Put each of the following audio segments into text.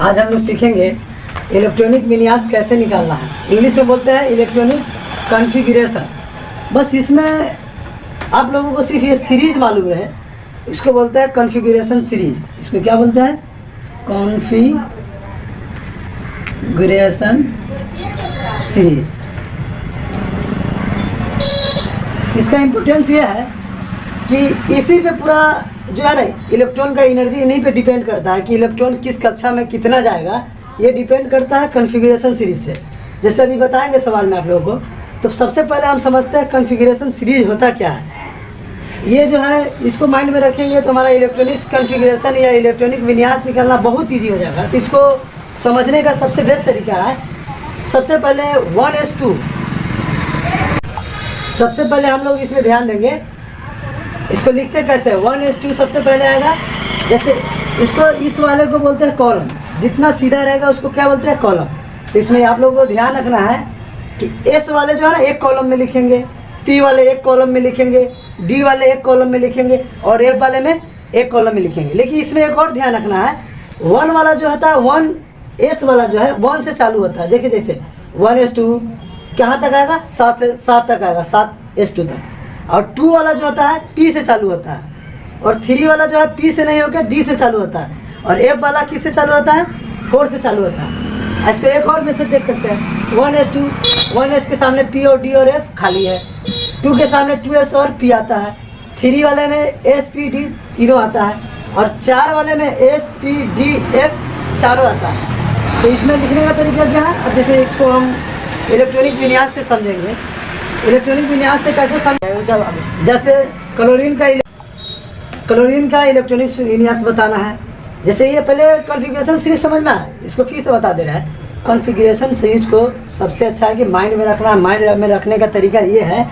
आज हम लोग सीखेंगे इलेक्ट्रॉनिक विन्यास कैसे निकालना है। इंग्लिश में बोलते हैं इलेक्ट्रॉनिक कॉन्फ़िगरेशन। बस इसमें आप लोगों को सिर्फ ये सीरीज मालूम है, इसको बोलते हैं कॉन्फ़िगरेशन सीरीज। इसको क्या बोलते हैं? Configuration series. इसका इम्पोर्टेंस ये है कि इसी पे पूरा जो है ना इलेक्ट्रॉन का एनर्जी इन्हीं पे डिपेंड करता है कि इलेक्ट्रॉन किस कक्षा में कितना जाएगा, ये डिपेंड करता है कॉन्फ़िगरेशन सीरीज से। जैसे अभी बताएंगे सवाल में आप लोगों को, तो सबसे पहले हम समझते हैं कॉन्फ़िगरेशन सीरीज होता क्या है। ये जो है इसको माइंड में रखेंगे तो हमारा इलेक्ट्रॉनिक्स कॉन्फ़िगरेशन या इलेक्ट्रॉनिक विन्यास निकालना बहुत ईजी हो जाएगा। तो इसको समझने का सबसे बेस्ट तरीका है, सबसे पहले 1:2। सबसे पहले हम लोग इसमें ध्यान देंगे, इसको लिखते कैसे? 1:2 सबसे पहले आएगा। जैसे इसको इस वाले को बोलते हैं कॉलम, जितना सीधा रहेगा उसको क्या बोलते हैं? कॉलम। तो इसमें आप लोगों को ध्यान रखना है कि एस वाले जो है ना एक कॉलम में लिखेंगे, पी वाले एक कॉलम में लिखेंगे, डी वाले एक कॉलम में लिखेंगे और एफ वाले में एक कॉलम में लिखेंगे। लेकिन इसमें एक और ध्यान रखना है, 1 वाला जो होता है 1 एस वाला जो है 1 से चालू होता है। देखिए जैसे 1:2 कहाँ तक आएगा? 7 से 7 तक आएगा, 7:2 तक। और 2 वाला जो होता है P से चालू होता है, और 3 वाला जो है P से नहीं होकर D से चालू होता है, और F वाला किस से चालू होता है? 4 से चालू होता है। इसको एक और मेथड देख सकते हैं, 1:2, 1S के सामने P और D और F खाली है, 2 के सामने 2S और P आता है, 3 वाले में S, P, D तीनों आता है, और 4 वाले में S, P, D, F चारों आता है। तो इसमें लिखने का तरीका क्या है? अब जैसे इसको हम इलेक्ट्रॉनिक विन्यास से समझेंगे। इलेक्ट्रॉनिक विन्यास से कैसे समझेंगे? जैसे क्लोरीन का इलेक्ट्रॉनिक विन्यास बताना है। जैसे ये पहले कॉन्फ़िगरेशन सीरीज समझना है, इसको फिर से बता दे रहा है। कॉन्फ़िगरेशन सीरीज को सबसे अच्छा है कि माइंड में रखना है। माइंड में रखने का तरीका ये है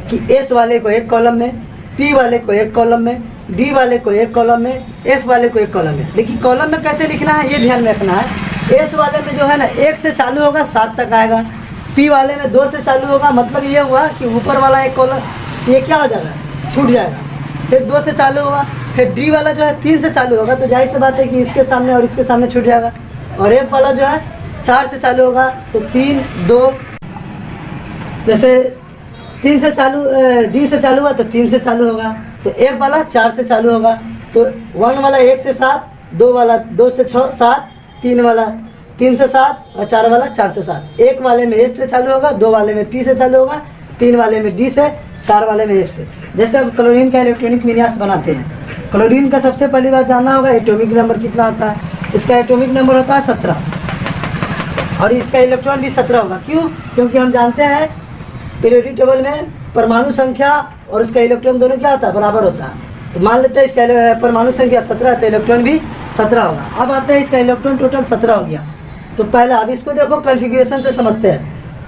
कि एस वाले को एक कॉलम में, पी वाले को एक कॉलम में, डी वाले को एक कॉलम में, एफ वाले को एक कॉलम में। लेकिन कॉलम में कैसे लिखना है ये ध्यान में रखना है। एस वाले में जो है ना 1 से चालू होगा 7 तक आएगा, पी वाले में 2 से चालू होगा, मतलब ये हुआ कि ऊपर वाला एक कॉलम ये क्या हो जाएगा? छूट जाएगा। फिर 2 से चालू होगा, फिर डी वाला जो है 3 से चालू होगा, तो जाहिर सी बात है कि इसके सामने और इसके सामने छूट जाएगा। और एफ वाला जो है 4 से चालू होगा, तो 3, 2, जैसे 3 से चालू डी से चालू हुआ तो 3 से चालू होगा, तो एफ वाला 4 से चालू होगा, तो 1 वाला 1 से 7, 2 वाला 2 से 6, 7, 3 वाला 3 से 7 और 4 वाला 4 से 7। एक वाले में एस से चालू होगा, 2 वाले में पी से चालू होगा, 3 वाले में डी से, 4 वाले में एफ से। जैसे अब क्लोरीन का इलेक्ट्रॉनिक विन्यास बनाते हैं। क्लोरीन का सबसे पहली बात जानना होगा एटॉमिक नंबर कितना होता है। इसका एटॉमिक नंबर होता है 17 और इसका इलेक्ट्रॉन भी 17 होगा। क्यों? क्योंकि हम जानते हैं पीरियोडिक टेबल में परमाणु संख्या और उसका इलेक्ट्रॉन दोनों क्या होता है? बराबर होता है। तो मान लेते हैं इसका परमाणु संख्या 17 है तो इलेक्ट्रॉन भी 17 होगा। अब आते हैं इसका इलेक्ट्रॉन टोटल 17 हो गया। तो पहला, अब इसको देखो कॉन्फ़िगरेशन से समझते हैं।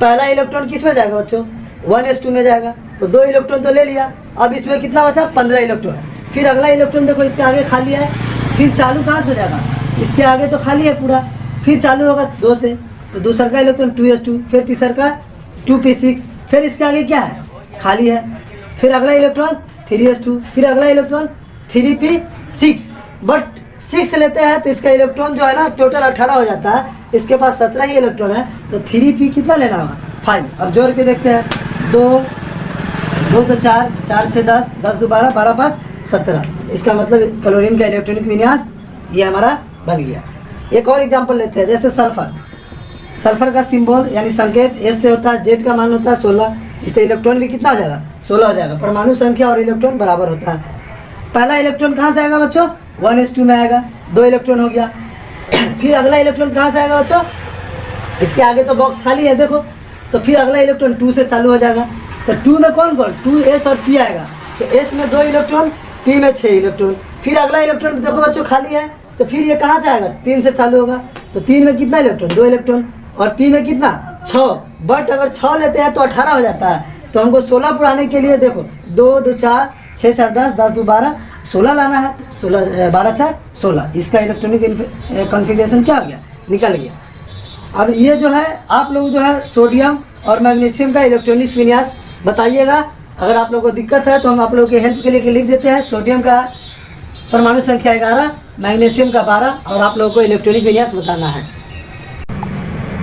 पहला इलेक्ट्रॉन किस में जाएगा बच्चों? 1:2 में जाएगा, तो 2 इलेक्ट्रॉन तो ले लिया। अब इसमें कितना बचा? 15 इलेक्ट्रॉन। फिर अगला इलेक्ट्रॉन देखो इसके आगे खाली है, फिर चालू कहाँ से हो जाएगा? इसके आगे तो खाली है पूरा, फिर चालू होगा 2 से, तो दूसरा का इलेक्ट्रॉन 2s2, फिर तीसरा का 2p6, फिर इसके आगे क्या है? खाली है। फिर अगला इलेक्ट्रॉन 3s2, फिर अगला इलेक्ट्रॉन 3p6। बट 6 लेते हैं तो इसका इलेक्ट्रॉन जो है ना टोटल 18 हो जाता है। इसके पास 17 ही इलेक्ट्रॉन है, तो 3p कितना लेना होगा? 5। अब जोड़ के देखते हैं, 2 तो 4, 4 से 10, 10 2 12, 12 5 17। इसका मतलब क्लोरीन का इलेक्ट्रॉनिक विन्यास ये हमारा बन गया। एक और एग्जांपल लेते हैं, जैसे सल्फर का सिंबल यानी संकेत एस से होता है, जेड का मान होता है 16। इससे इलेक्ट्रॉन भी कितना हो जाएगा? 16 हो जाएगा। परमाणु संख्या और इलेक्ट्रॉन बराबर होता है। पहला इलेक्ट्रॉन कहाँ से आएगा बच्चों? 1:2 में आएगा, 2 इलेक्ट्रॉन हो गया। फिर अगला इलेक्ट्रॉन कहाँ से आएगा बच्चों? इसके आगे तो बॉक्स खाली है देखो, तो फिर अगला इलेक्ट्रॉन 2 से चालू हो जाएगा। तो 2 में कौन 2s और p आएगा, तो s में 2 इलेक्ट्रॉन, p में 6 इलेक्ट्रॉन। फिर अगला इलेक्ट्रॉन देखो बच्चों खाली है, तो फिर ये कहाँ से आएगा? 3 से चालू होगा, तो 3 में कितना इलेक्ट्रॉन? 2 इलेक्ट्रॉन, और p में कितना? 6। बट अगर 6 लेते हैं तो 18 हो जाता है। तो हमको 16 पुराने के लिए देखो 2 2 4, 6 4 10, 10 2 12, 16 लाना है। 16 12 4 16। इसका इलेक्ट्रॉनिक कॉन्फ़िगरेशन क्या हो गया? निकल गया। अब ये जो है आप लोग जो है सोडियम और मैग्नीशियम का इलेक्ट्रॉनिक विन्यास बताइएगा। अगर आप लोगों को दिक्कत है तो हम आप लोगों के हेल्प के लिए लिख देते हैं। सोडियम का परमाणु संख्या 11, मैग्नीशियम का 12 और आप लोगों को इलेक्ट्रॉनिक विन्यास बताना है।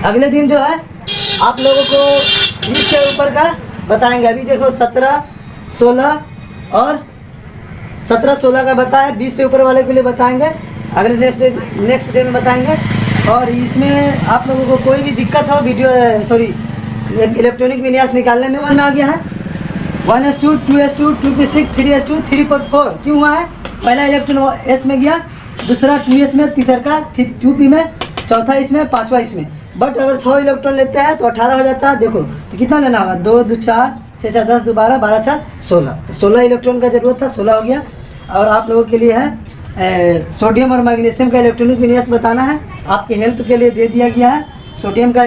अगले दिन जो है आप लोगों को 20 से ऊपर का बताएंगे। अभी देखो 17, 16 और 17, 16 का बताया, 20 से ऊपर वाले के लिए बताएंगे अगले नेक्स्ट डे में बताएंगे। और इसमें आप लोगों को कोई भी दिक्कत हो इलेक्ट्रॉनिक विन्यास निकालने में आ गया है 1s2, 2s2, 2p6, 3s2, 3p4 क्यों हुआ है? पहला इलेक्ट्रॉन एस में गया, दूसरा 2s में, तीसरा का 2p में, चौथा इसमें, पांचवा इसमें। बट अगर 6 इलेक्ट्रॉन लेते हैं तो 18 हो जाता है। देखो तो कितना लेना होगा, 2, 2, 4, 6, 4, 10, 2, 12, 12, 4, 16। 16 इलेक्ट्रॉन का जरूरत था, 16 हो गया। और आप लोगों के लिए है सोडियम और मैग्नीशियम का इलेक्ट्रॉनिक विन्यास बताना है, आपके हेल्प के लिए दे दिया गया है। सोडियम का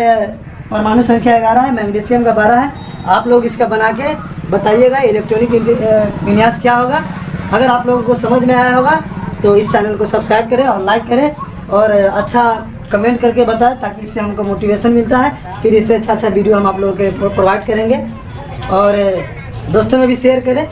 परमाणु संख्या 11 है, मैग्नीशियम का 12 है। आप लोग इसका बना के बताइएगा इलेक्ट्रॉनिक विन्यास क्या होगा। अगर आप लोगों को समझ में आया होगा तो इस चैनल को सब्सक्राइब करें और लाइक करें और अच्छा कमेंट करके बताएं, ताकि इससे हमको मोटिवेशन मिलता है। फिर इससे अच्छा वीडियो हम आप लोगों के प्रोवाइड करेंगे और दोस्तों में भी शेयर करें।